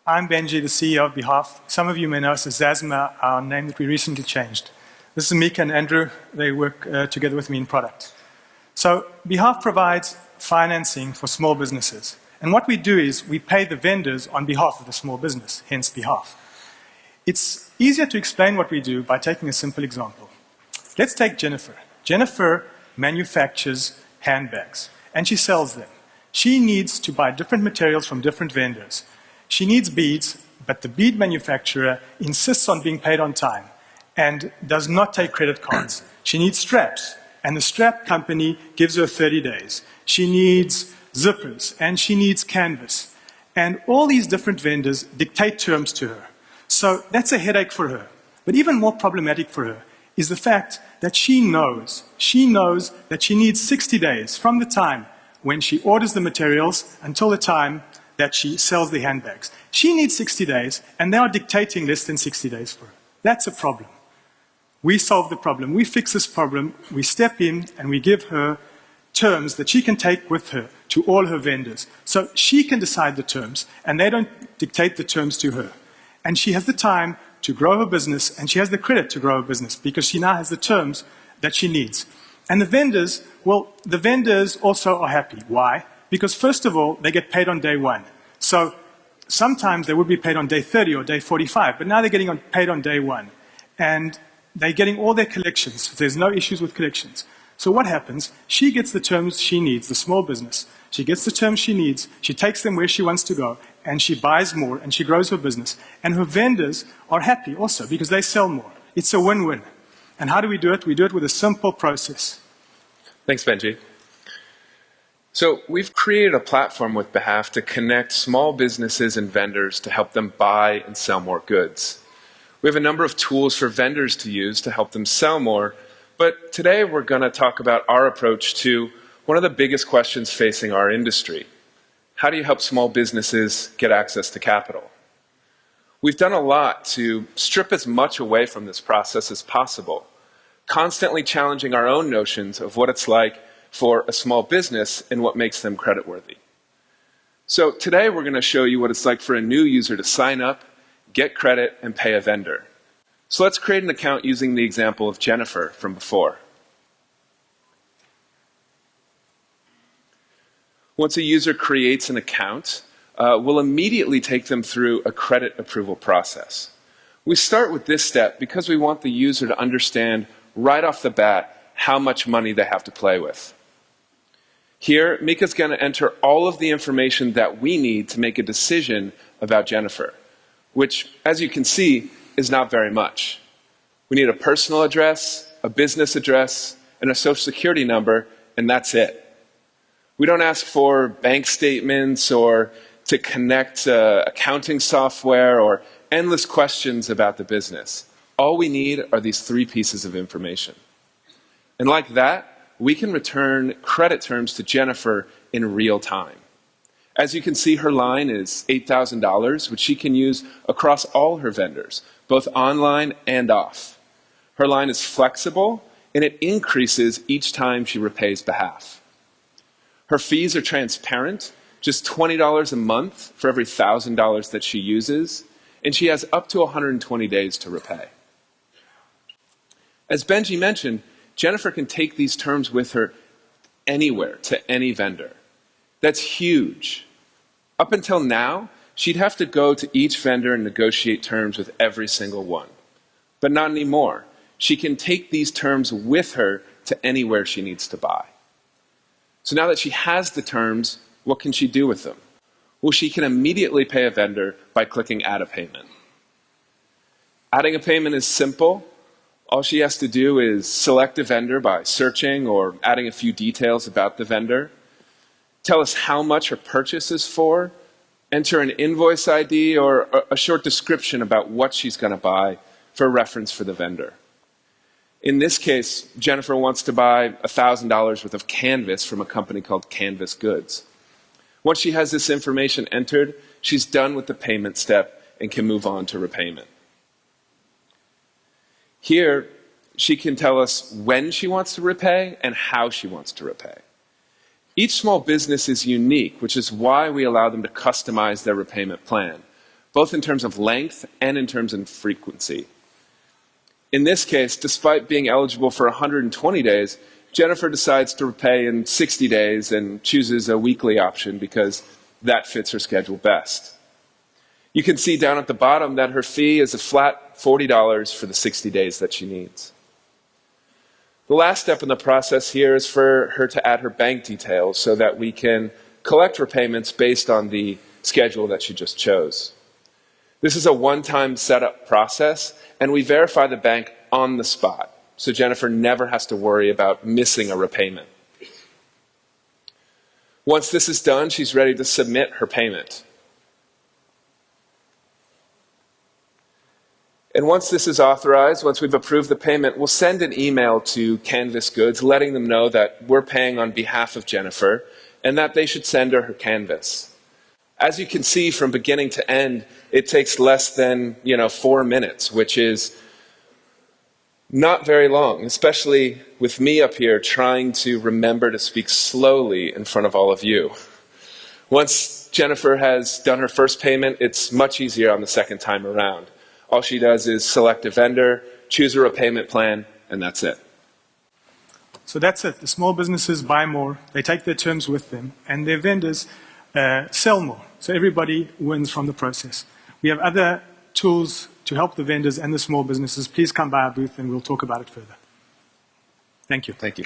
I'm Benji, the CEO of Behalf. Some of you may know us as Zasma, our name that we recently changed. This is Mika and Andrew. They work together with me in product. So Behalf provides financing for small businesses. And what we do is we pay the vendors on behalf of the small business, hence Behalf. It's easier to explain what we do by taking a simple example. Let's take Jennifer. Jennifer manufactures handbags, and she sells them. She needs to buy different materials from different vendors. She needs beads, but the bead manufacturer insists on being paid on time and does not take credit cards. She needs straps, and the strap company gives her 30 days. She needs zippers, and she needs canvas. And all these different vendors dictate terms to her. So that's a headache for her. But even more problematic for her is the fact that she knows that she needs 60 days from the time when she orders the materials until the time that she sells the handbags. She needs 60 days, and they are dictating less than 60 days for her. That's a problem. We solve the problem. We fix this problem. We step in, and we give her terms that she can take with her to all her vendors. So she can decide the terms, and they don't dictate the terms to her. And she has the time to grow her business, and she has the credit to grow her business because she now has the terms that she needs. And the vendors, well, the vendors also are happy. Why? Because first of all, they get paid on day one. So sometimes they would be paid on day 30 or day 45, but now they're getting paid on day one. And they're getting all their collections. There's no issues with collections. So what happens? She gets the terms she needs, the small business. She gets the terms she needs, she takes them where she wants to go, and she buys more, and she grows her business. And her vendors are happy also because they sell more. It's a win-win. And how do we do it? We do it with a simple process. Thanks, Benji. So we've created a platform with Behalf to connect small businesses and vendors to help them buy and sell more goods. We have a number of tools for vendors to use to help them sell more, but today we're going to talk about our approach to one of the biggest questions facing our industry. How do you help small businesses get access to capital? We've done a lot to strip as much away from this process as possible, constantly challenging our own notions of what it's like for a small business and what makes them creditworthy. So today we're going to show you what it's like for a new user to sign up, get credit, and pay a vendor. So let's create an account using the example of Jennifer from before. Once a user creates an account, we'll immediately take them through a credit approval process. We start with this step because we want the user to understand right off the bat how much money they have to play with. Here, Mika's going to enter all of the information that we need to make a decision about Jennifer, which, as you can see, is not very much. We need a personal address, a business address, and a social security number, and that's it. We don't ask for bank statements or to connect accounting software or endless questions about the business. All we need are these 3 pieces of information. And like that, we can return credit terms to Jennifer in real time. As you can see, her line is $8,000, which she can use across all her vendors, both online and off. Her line is flexible, and it increases each time she repays Behalf. Her fees are transparent, just $20 a month for every $1,000 that she uses, and she has up to 120 days to repay. As Benji mentioned, Jennifer can take these terms with her anywhere, to any vendor. That's huge. Up until now, she'd have to go to each vendor and negotiate terms with every single one. But not anymore. She can take these terms with her to anywhere she needs to buy. So now that she has the terms, what can she do with them? Well, she can immediately pay a vendor by clicking Add a Payment. Adding a payment is simple. All she has to do is select a vendor by searching or adding a few details about the vendor, tell us how much her purchase is for, enter an invoice ID or a short description about what she's going to buy for reference for the vendor. In this case, Jennifer wants to buy $1,000 worth of canvas from a company called Canvas Goods. Once she has this information entered, she's done with the payment step and can move on to repayment. Here, she can tell us when she wants to repay and how she wants to repay. Each small business is unique, which is why we allow them to customize their repayment plan, both in terms of length and in terms of frequency. In this case, despite being eligible for 120 days, Jennifer decides to repay in 60 days and chooses a weekly option because that fits her schedule best. You can see down at the bottom that her fee is a flat $40 for the 60 days that she needs. The last step in the process here is for her to add her bank details so that we can collect repayments based on the schedule that she just chose. This is a one-time setup process, and we verify the bank on the spot, so Jennifer never has to worry about missing a repayment. Once this is done, she's ready to submit her payment. And once this is authorized, once we've approved the payment, we'll send an email to Canvas Goods letting them know that we're paying on behalf of Jennifer and that they should send her canvas. As you can see from beginning to end, it takes less than 4 minutes, which is not very long, especially with me up here trying to remember to speak slowly in front of all of you. Once Jennifer has done her first payment, it's much easier on the second time around. All she does is select a vendor, choose a repayment plan, and that's it. So that's it. The small businesses buy more, they take their terms with them, and their vendors sell more. So everybody wins from the process. We have other tools to help the vendors and the small businesses. Please come by our booth and we'll talk about it further. Thank you. Thank you.